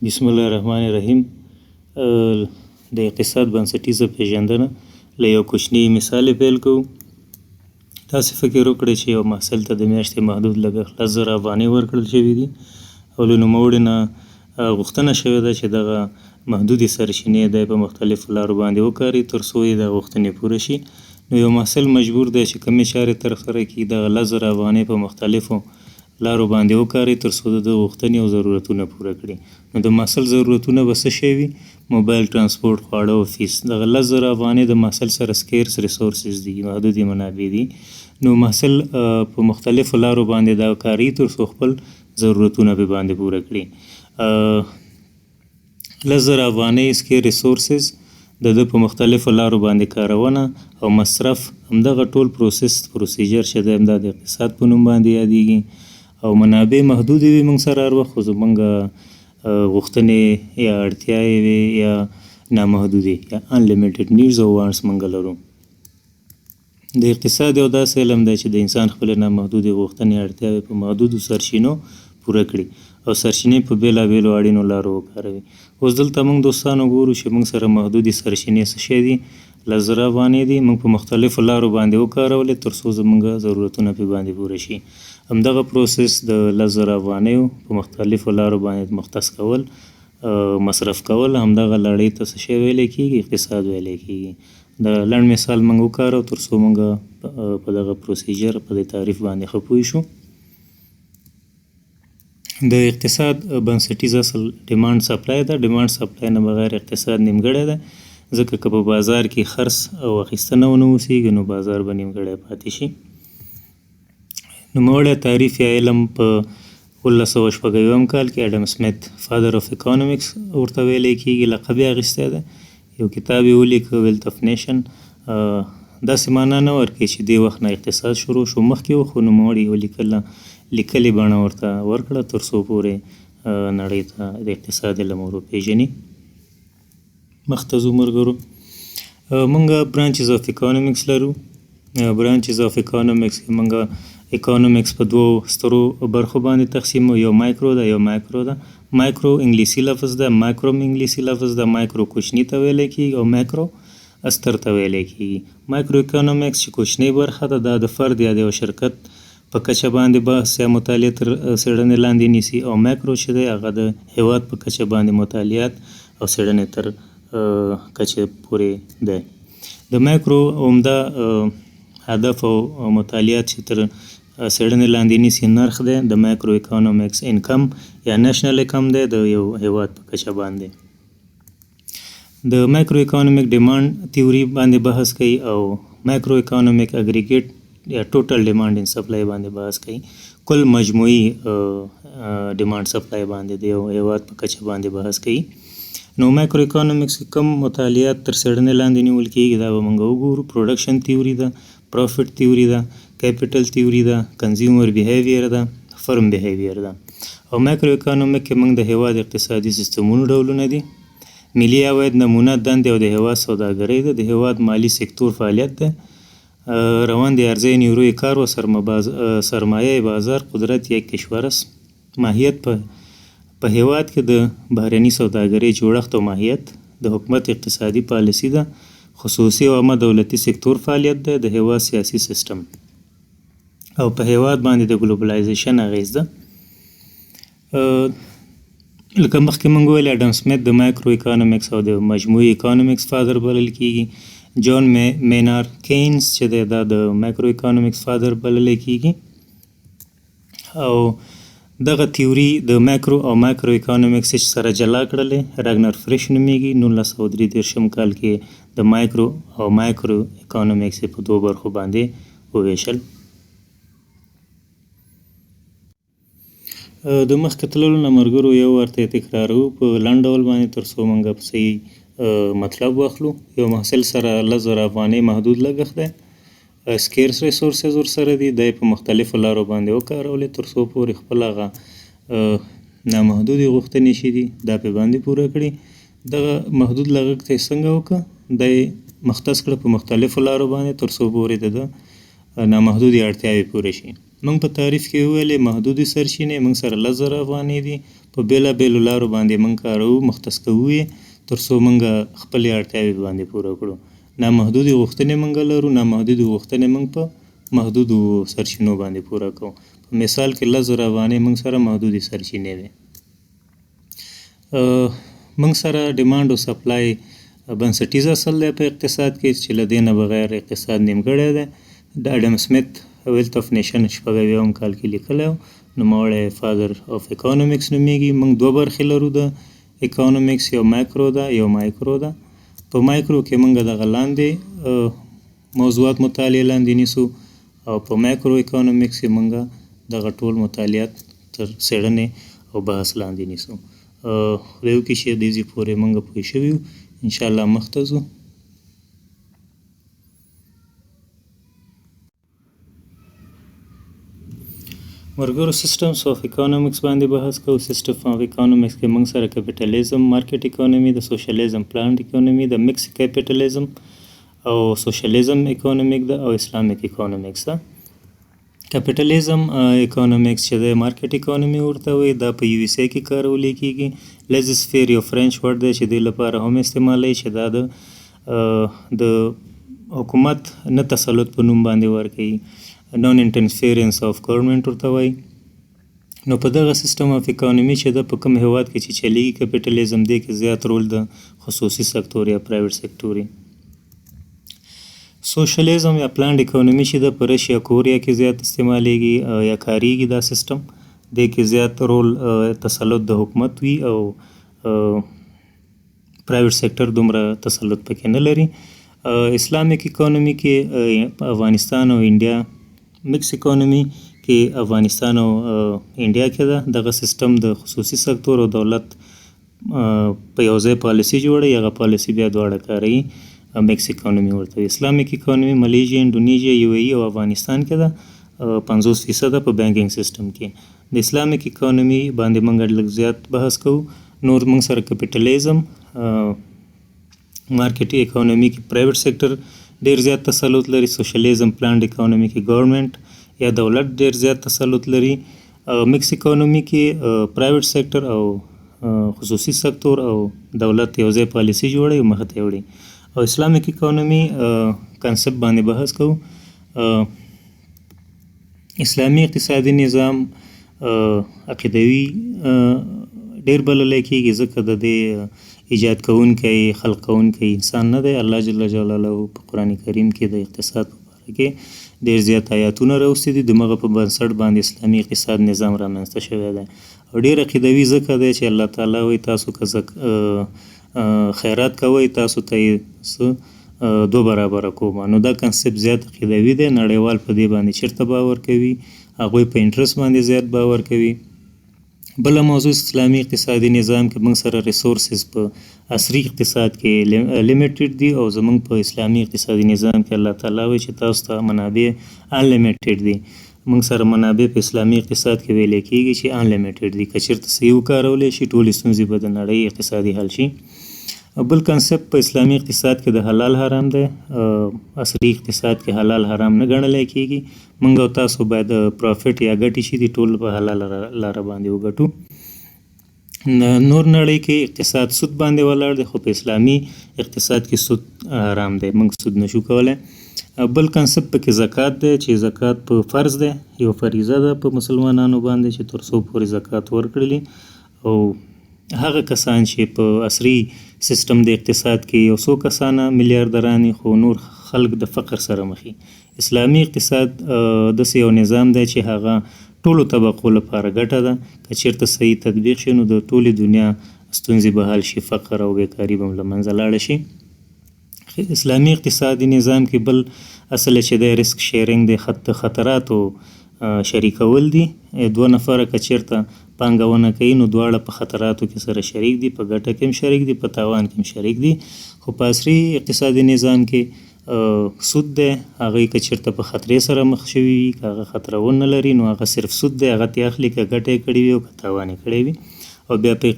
بسم الله الرحمن الرحیم. د اقتصاد بنسټیزه پیژندنه له یو کوچني مثال پیل کوو. تاسې فکر وکړئ چې یو محصل ته د میاشتې محدود لګښت 10,000 افغانۍ ورکړل شوي دي او له نوموړي نه غوښتنه شوې ده چې دغه محدودې سرچینې دی په مختلفو لارو باندې وکاري تر څو یې د غوښتنې پوره شي. نو یو محصل مجبور دی چې کومې چارې ترسره کړي دغه 10,000 افغانۍ په مختلفو لارو باندې وکاري تر څو د غوښتنې او ضرورتونه پوره کړي. نو د محصل ضرورتونه به څه شی وي؟ موبایل، ترانسپورټ، خواړه او فیس. دغه 10,000 افغانۍ د محصل سره سکیرس ریسورسز دي، محدودې منابع دي. نو محصل په مختلفو لارو باندې دا کاري تر څو خپل ضرورتونه به باندې پوره کړي. 10,000 افغانۍ سکیر ریسورسز د په مختلفو لارو باندې کارونه او مصرف همدغه ټول پروسیجر چې دی همدا د اقتصاد په نوم باندې یادیږي. او منابع محدودې وي موږ سره هر وخت، خو زموږ غوښتنې یا اړتیاوې وي یا نامحدودې یا انلیمیټډ نیډز او وانټس موږ لرو. د اقتصاد یو داسې علم دی چې د انسان خپلې نامحدودې غوښتنې اړتیاوې په محدودو سرچینو پوره کړي او سرچینې په بېلابېلو اړینو لارو وکاروي. اوس دلته موږ دوستانو ګورو چې موږ سره محدودې سرچینې څه شی دي؟ 10,000 افغانۍ دي. موږ په مختلفو لارو باندې وکارولې تر څو زموږ ضرورتونه پرې باندې پوره شي. همدغه پروسس د 10,000 افغانیو په مختلفو لارو باندې مختص کول، مصرف کول، همدغه لړۍ ته څه شی ویلی کېږي؟ اقتصاد ویلی کېږي. د لنډ مثال موږ وکارو تر څو موږ په دغه پروسیجر په دې تعریف باندې ښه پوه شو. د اقتصاد بنسټیز اصل ډیمانډ سپلای ده. ډیمانډ سپلای نه بغیر اقتصاد نیمګړی ده، ځکه که په بازار کې خرڅ او اخیستنه ونه اوسېږي نو بازار به نیمګړی پاتې شي. نوموړی تعریف یا علم په 1906 کال کې اډم سمیت فادر اف اکانومیکس ورته ویلی کېږي، لقب یې اخیستی دی. یو کتاب یې ولیکه ویلت اف نیشن. داسې معنا نه ورکوي چې دې وخت نه اقتصاد شروع شو، مخکې و، خو نوموړي یو لیکلې بڼه ورته ورکړه تر څو پورې نړۍ ته د اقتصاد علم ور وپېژني. مخته ځو ملګرو. موږ برانچز اف اکانومیکس لرو. برانچز اف اکانومیکس کې موږ اکانومیکس په دوو سترو برخو باندې تقسیمو. یو مایکرو ده، یو مایکرو ده. مایکرو انګلیسي لفظ ده، مایکرو انګلیسي لفظ ده. مایکرو کوچني ته ویلی کېږي او مایکرو استر ته ویلی کېږي. مایکرو اکانومیکس چې کوچنۍ برخه ده دا د فرد یا د یو شرکت په کچه باندې بحث یا مطالعه تر څېړنې لاندې نیسي، او مایکرو چې دی هغه د هیواد په کچه باندې مطالعات او څېړنې تر کچې پورې دی. د مایکرو عمده هدف او مطالعات چې تر څېړنې لاندې نیسي نرخ دی د مایکرو اکانومیکس انکم یا نیشنل انکم دی د یو هیواد په کچه باندې. د مایکرو اکانومیک ډیمانډ تیوري باندې بحث کوي او مایکرو اکانومیک اګریګیټ یا ټوټل ډیمانډ ان سپلای باندې بحث کوي. کل مجموعي ډیمانډ سپلای باندې د یو هیواد په کچه باندې بحث کوي. نو مایکرو اکانومیکس کې کوم مطالعات تر څېړنې لاندې نیول کېږي دا به موږ وګورو. پروډکشن تیوري ده، پروفیټ تیوري ده، کیپیټل تیوري ده، کنزیومر بیهیویر ده، فرم بیهیویر ده. او مایکرو اکانومیک کې موږ د هیواد اقتصادي سیستمونو ډولونه دي، ملي عواید، نمونه، دندې او د هیواد سوداګرۍ ده، د هیواد مالي سکتور فعالیت ده، روان د عرضه نیروی کار و سرمایه بازار، قدرت یک کشور است، ماهیت په هیواد کې د بهرني سوداګرۍ جوړښت او ماهیت، د حکومت اقتصادي پالیسي ده، خصوصي او عامه دولتي سکتور فعالیت ده، د هیواد سیاسي سیستم او په هیواد باندې د ګلوبلایزیشن اغیز ده. لکه مخکې موږ ویل اډم سمیت د مایکرو اکانومیکس او د مجموعي اکانومیکس فادر بلل کېږي. جان مینار کینز چې دی دا د مایکرو اکانومیکس فادر بللی کېږي. او دغه تیوري د مایکرو او مایکرو اکانومیکس چې سره جلا کړلې راګنر فریش نومیږي. 1933 کال کې د مایکرو او مایکرو اکانومیکس په دوه برخو باندې وویشل. د مخکې تللو نه ملګرو یو ورته تکراروو په لنډ ډول باندې تر څو موږ په صحیح مطلب واخلو. یو محصل سره 10,000 افغانۍ محدود لګښت دی، سکیرس ریسورسز ورسره دي، دی په مختلفو لارو باندې وکارولې تر څو پورې خپل هغه نامحدودې غوښتنې چې دي دا پرې باندې پوره کړي. دغه محدود لګښت یې څنګه وکړه؟ دی مختص کړه په مختلفو لارو باندې تر څو پورې د نامحدودې اړتیاوې پوره شي. موږ په تعریف کې وویلې محدودې سرچینې موږ سره 10,000 افغانۍ دي، په بېلابېلو لارو باندې موږ کاروو، مختص کوو یې تر څو موږ خپلې اړتیاوې باندې پوره کړو. نامحدودې غوښتنې موږ لرو، نامحدودې غوښتنې موږ په محدودو سرچینو باندې پوره کوو. په مثال کې 10,000 افغانۍ موږ سره محدودې سرچینې دي. موږ سره ډیمانډ او سپلای بنسټیز اصل دی په اقتصاد کې چې له دې نه بغیر اقتصاد نیمګړی دی. د اډم سمیت ویلث اف نیشن 1986 کال کې لیکلی و، نوموړی فادر اف اکانومیکس نومیږي. موږ دوه برخې لرو د اکانومیکس، یو مایکرو ده یو مایکرو ده. په مایکرو کې موږ دغه لاندې موضوعات مطالعه لاندې نیسو او په مایکرو اکانومیکس کې موږ دغه ټول مطالعات تر څېړنې او بحث لاندې نیسو. خدای وکړي چې دې ځای پورې موږ پوه شوي یو. انشاءالله مخته ځو. ملګرو سیسټمز اف اکانومیکس باندې بحث کوو. سیسټم اف اکانومیکس کې موږ سره کپیټالیزم، مارکیټ اکانومي، د سوشلیزم پلانډ اکانومي، د مکس کپیټالیزم او سوشلیزم اکانومیک ده او اسلامیک اکانومیکس ده. کپیټالیزم اکانومیکس چې د مارکیټ اکانومي ورته وایي، دا په یو اس ای کې کارول کېږي. لیزسفیر یو فرنچ ورډ دی چې دې لپاره هم استعمالوي چې دا د حکومت نه تسلط په نوم باندې ورکوي. نان انټرفیرنس اف ګورنمنټ ورته وایي. نو په دغه سیستم اف اکانومي چې د په کوم هیواد کې چې چلیږي کپیټالیزم دی کې زیات رول د خصوصي سکتور یا پرایویټ سکتور. سوشلیزم یا پلانډ اکانومي چې د په رشیا کوریا کې زیات استعمالیږي یا کاریږي دا سیستم، دې کې زیات رول تسلط د حکومت وي او پرایویټ سکتر دومره تسلط پکې نه لري. اسلامیک اکانومي کې افغانستان او انډیا، مکس اکانومي کې افغانستان او انډیا کې ده. دغه سیستم د خصوصي سکتور او دولت په یو ځای پالیسي جوړوي، هغه پالیسي بیا دواړه کاروي. مکس اکانومي ورته وي. اسلامیک اکانومي ملیزیا، انډونیزیا، یو ای او افغانستان کې ده. 50% په بانکینګ سیستم کې. د اسلامیک اکانومي باندې موږ لږ زیات بحث کوو. نور موږ سره کپیټالیزم، مارکیټ اکانومي کې پرایویټ سیکټر ډیر زیات تسلط لري. سوشلیزم پلانډ اکانومي کې ګورنمنت یا دولت ډیر زیات تسلط لري. مکس اکانومي کې پرایویټ سیکټر او خصوصي سکتور او دولت یو ځای پالیسي جوړوي او مخ ته وړي. او اسلامیک اکانومي کنسپټ باندې بحث کوو. اسلامي اقتصادي نظام عقیدوي ډیر بللی کېږي ځکه د دې ایجاد کوونکی خلق کوونکی انسان نه دی. الله جل جلاله په قرآن کریم کې د اقتصاد په باره کې ډیر زیات آیاتونه راوستي دي. دمغه په بنسټ باندې اسلامي اقتصاد نظام رامنځته شوی دی او ډیر عقیدوي ځکه دی چې الله تعالی وایي تاسو که خیرات کوئ تاسو ته یې دو برابره کوم. نو دا کنسپټ زیات عقیدوي دی. نړیوال په دې باندې چیرته باور کوي، هغوی په انټرست باندې زیات باور کوي. بله موضوع اسلامي اقتصادي نظام کې موږ سره ریسورسز په عصري اقتصاد کې لیمیټډ دي او زموږ په اسلامي اقتصادي نظام کې الله تعالی وایي چې تاسو ته منابع انلیمیټډ دي. موږ سره منابع په اسلامي اقتصاد کې ویل کېږي چې انلیمیټډ دي. که چېرته صحیح وکارولی شي ټولې ستونزې به د نړۍ اقتصادي حل شي. بل کنسپټ په اسلامي اقتصاد کې د حلال حرام دی. عصري اقتصاد کې حلال حرام نه ګڼلی کېږي. موږ او تاسو باید پرافټ یا ګټې چې دي ټول په حلال لاره باندې وګټو. نور نړۍ کې اقتصاد سود باندې ولاړ دی، خو په اسلامي اقتصاد کې سود حرام دی، موږ سود نشو کولی. بل کنسپټ پکې زکات دی چې زکات په فرض دی، یو فریضه ده په مسلمانانو باندې چې تر څو پورې زکات ورکړي. او هغه کسان چې په عصري سیستم د اقتصاد کې یو څو کسانه میلیاردران خو نور خلک د فقر سره مخي. اسلامي اقتصاد داسې یو نظام دی چې هغه ټولو طبقو لپاره ګټه ده. که چېرته صحیح تطبیق شي نو د ټولې دنیا ستونزې به حل شي، فقر او بیکاري به له منځه لاړه شي. اسلامي اقتصادي نظام کې بل اصل چې د ریسک شیرینګ د خطراتو شریکول دي. دوه نفره که چېرته پانګونه کوي نو دواړه په خطراتو کې سره شریک دي، په ګټه کې هم شریک دي، په تاوان کې هم شریک دي. خو په عصري اقتصادي نظام کې سود دی، هغه که چېرته په خطرې سره مخ شوي وي، که هغه خطره ونه لري نو هغه صرف سود دی، هغه ترې اخلي که ګټه یې کړې وي او که تاوان یې کړی وي. او بیا په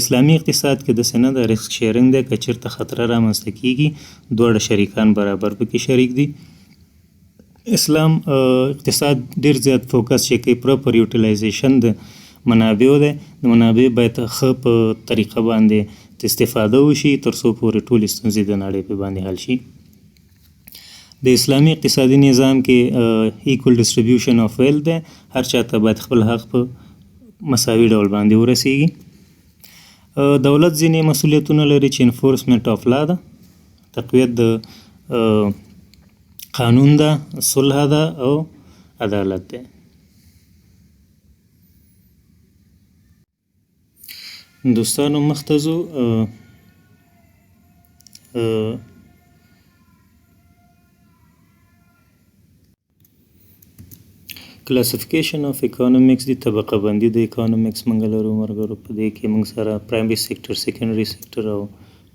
اسلامي اقتصاد کې داسې نه ده، ریسک شیرینګ دی. که چېرته خطره رامنځته کېږي دواړه شریکان برابر پکې شریک دي. اسلام اقتصاد ډیر زیات فوکس چې کوي پراپر یوټیلایزیشن د منابعو دی. د منابع باید ښه په طریقه باندې استفاده وشي تر څو پورې ټولې ستونزې د نړۍ په باندې حل شي. د اسلامي اقتصادي نظام کې ایکول ډسټریبیوشن اف ویلث دی. هر چاته باید خپل حق په مساوي ډول باندې ورسیږي. دولت ځینې مسؤلیتونه لري چې انفورسمنت اف لا ده، تقویت د قانون ده، صلح ده او عدالت ده. دوستانو مخته ځو. کلاسیفیکیشن اف اکانومکس دی، طبقه بندي د اکانومکس منګ لرو مرګرو. په دې کې موږ سره پرایمري سیکټر، سیکنډري سیکټر او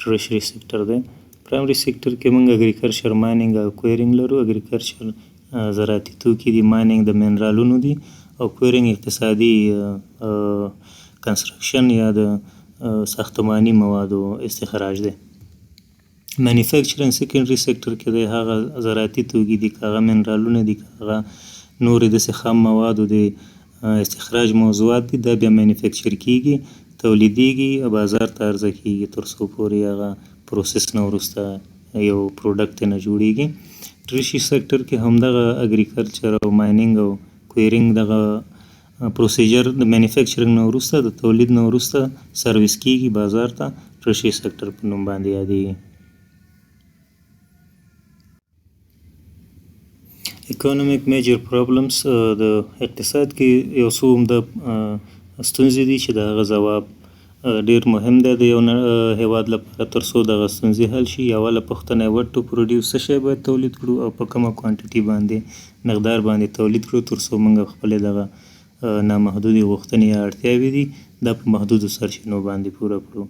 ټرشري سیکټر دی. پرایمري سیکټر کې موږ اګریکلچر، مایننګ او کویرینګ لرو. اګریکلچر زراعتي توکي دي، مایننګ د منرالونو دي او کویرینګ اقتصادي کنسترکشن یا د ساختماني موادو استخراج دی. مینوفیکچرینګ سیکنډري سیکټر کې دی، هغه زراعتي توکي دي، هغه منرالونه دي، هغه نورې داسې خام موادو د استخراج موضوعات دي. دا بیا مینوفیکچر کیږي، تولیدیږي او بازار ته عرضه کیږي تر څو پورې هغه پروسس نه وروسته یو پروډکټ نه جوړیږي. ټرشري سیکټر کې همدغه اګریکلچر او مایننګ او کویرینګ دغه پروسیجر د مینوفیکچرینګ نه وروسته، د تولید نه وروسته سرویس کیږي بازار ته، ټرشري سیکټر په نوم باندې یادیږي. اکانومیک میجر پرابلمز، د اقتصاد کې یو څو عمده ستونزې دي چې د هغه ځواب ډیر مهم دی د یو هیواد لپاره تر څو دغه ستونزې حل شي. اوله پوښتنه یې وټ ټو پروډیوس، څه شی باید تولید کړو او په کومه کوانټیټي باندې مقدار باندې تولید کړو تر څو موږ خپلې دغه نامحدودې غوښتنې یا اړتیاوې دي دا په محدودو سرچینو باندې پوره کړو.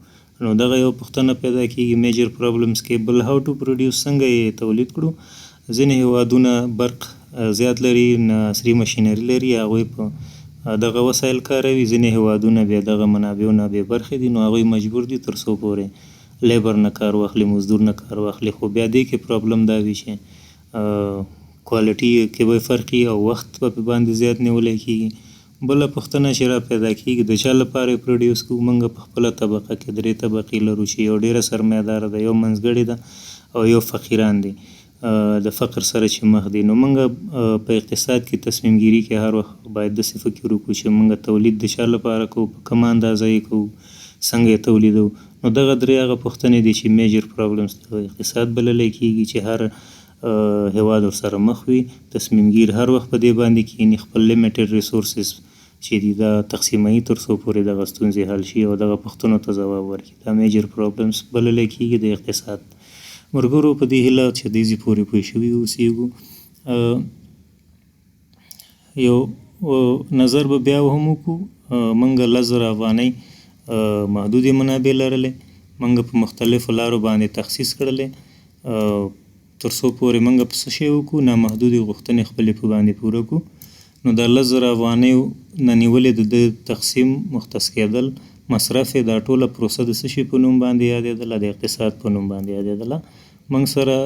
نو دغه یو پوښتنه پیدا کیږي میجر پرابلمز کې. بل هاو ټو پروډیوس، څنګه یې تولید کړو. ځینې هیوادونه برق زیات لري، عصري ماشینري لري، هغوی په دغه وسایل کاروي. ځینې هیوادونه بیا دغه منابعو نه بې برخې دي، نو هغوی مجبور دي تر څو پورې لیبر نه کار واخلي، مزدور نه کار واخلي. خو بیا دې کې پرابلم دا وي چې کوالټي کې به فرق وي او وخت به په باندې زیات نیولی کېږي. بله پوښتنه چې را پیدا کېږي، د چا لپاره یې پروډیوس کوو. موږ په خپله طبقه کې درې طبقې لرو چې یو ډېره سرمایه‌داره ده، یو منځګړې ده او یو فقیران دي. د فقر سره چې مخ دي، نو موږ په اقتصاد کې تصمیم گیری کې هر وخت باید داسې فکر وکړو چې موږ تولید د چا لپاره کوو، په کومه اندازه یې کوو، څنګه یې تولیدوو. نو دغه درې هغه پوښتنې دي چې میجر پرابلمز د اقتصاد بللی کېږي چې هر هیواد ورسره مخ وي. تصمیم گیر هر وخت په دې باندې کښېني، خپل لیمیټډ ریسورسز چې دي دا تقسیموي تر څو پورې دغه ستونزې حل شي او دغه پوښتنو ته ځواب ورکړي. دا میجر پرابلمز بللی کېږي د اقتصاد. مرګرو په دې هیله چې دې پورې پوه شوي اوسېږو. یو نظر به بیا هم وکړو. موږ 10,000 افغانۍ محدودې منابع لرلې، موږ په مختلفو لارو باندې تخصیص کړلې تر څو پورې موږ په څه شی وکړو، نامحدودې غوښتنې خپلې په باندې پوره کړو. نو د 10,000 افغانیو نه نیولې د تقسیم، مختص کېدل، مصرف یې، دا ټوله پروسه د څه شي په نوم باندې یادېدله؟ د اقتصاد په نوم باندې یادېدله. موږ سره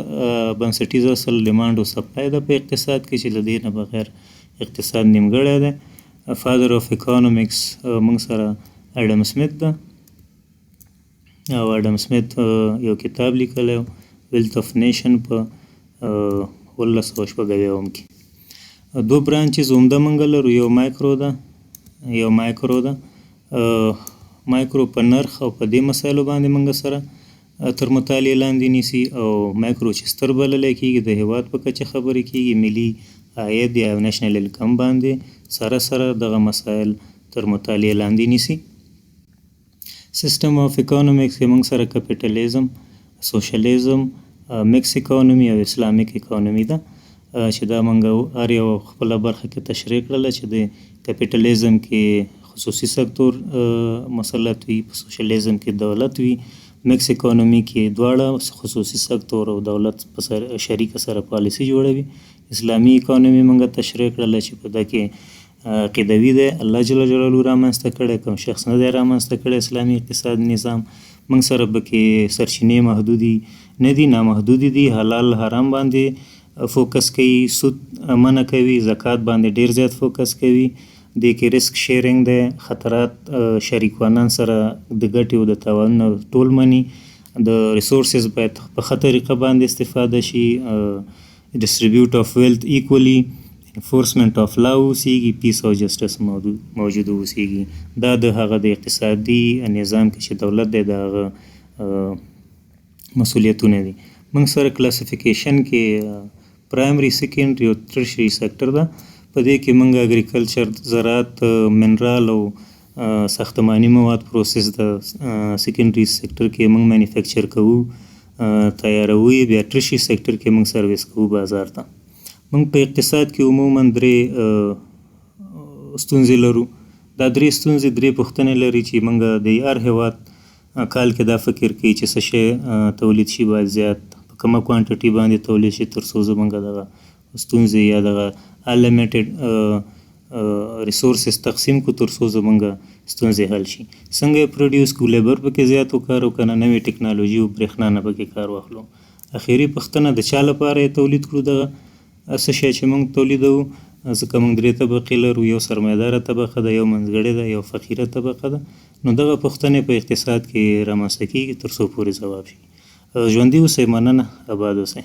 بنسټیز اصل ډیمانډ او سپلای ده په اقتصاد کې چې له دې نه بغیر اقتصاد نیمګړی دی. فادر اف اکانومکس موږ سره اډم سمیت ده او اډم سمیت یو کتاب لیکلی ویلث اف نیشن په 1990 کې. دو برانچز عمده موږ لرو، یو مایکرو ده، یو مایکرو ده. مایکرو په نرخ او په دې مسایلو باندې موږ سره تر مطالعې لاندې نیسي، او مایکرو چې ستر بللی کېږي د هیواد په کچه خبرې کېږي، ملي عاید یا نیشنل انکم باندې سره سره دغه مسایل تر مطالعې لاندې نیسي. سیستم اف اکانومکس کې موږ سره کپیټالیزم، سوشلیزم، میکس اکانومي او اسلامیک اکانومي ده چې دا موږ هر یو خپله برخه کې تشریح کړله چې د کپیټالیزم کې خصوصي سکتور مسلط وي، په سوشلیزم کې دولت وي، میکس اکانومي کې دواړه خصوصي سکتور او دولت په شریکه سره پالیسي جوړوي. اسلامي اکانومي موږ تشریح کړله چې په ده کې عقیدوي دی، الله جل جلاله رامنځته کړی، کوم شخص نه دی رامنځته کړی اسلامي اقتصاد نظام. موږ سره به کې سرچینې محدودي نه دي، نامحدودې دي، حلال حرام باندې فوکس کوي، سود منع کوي، زکات باندې ډیر زیات فوکس کوي. دې کې ریسک شیرینګ دی، خطرات شریکوانان سره د ګټې او د تاوانونو ټول مني. د ریسورسز باید په ښه طریقه باندې استفاده شي. ډسټریبیوټ اف ویلث ایکولی، انفورسمنٹ اف لا اوسیږي، پیس او جسټس موجود اوسیږي. دا د هغه د اقتصادي نظام کې چې دولت دی د هغه مسؤلیتونه دي. موږ سره کلاسیفیکیشن کې پرایمري، سیکنډري او ترشري سیکټر ده. په دې کې موږ اګریکلچر، زراعت، منرال او ساختماني مواد پروسس د سیکنډري سیکټر کې موږ مینوفیکچر کوو، تیاروي. بیا ترشري سیکټر کې موږ سرویس کوو بازار ته. موږ په اقتصاد کې عموما درې ستونزې لرو. دا درې ستونزې درې پوښتنې لري چې موږ د هر هیواد کال کې دا فکر کوي چې څه شی تولید شي باید زیات په کومه کوانټیټي باندې تولید شي تر څو زموږ دغه ستونزې یا دغه انلیمیټډ ریسورسز تقسیم کو تر څو زموږ ستونزې حل شي. څنګه یې پروډیوس کو، لیبر پکې زیات وکارو که نه، نوې ټکنالوژي او برېښنا نه پکې کار واخلو. اخري پوښتنه د چا لپاره یې تولید کړو دغه څه شی چې موږ تولیدوو. ځکه موږ درې طبقې لرو، یو سرمایه‌داره طبقه ده، یو منځګړې ده، یو فقیره طبقه ده. نو دغه پوښتنې په اقتصاد کې رامنځته کېږي تر څو پورې ځواب شي. ژوندي اوسئ، مننه، اباد اوسئ.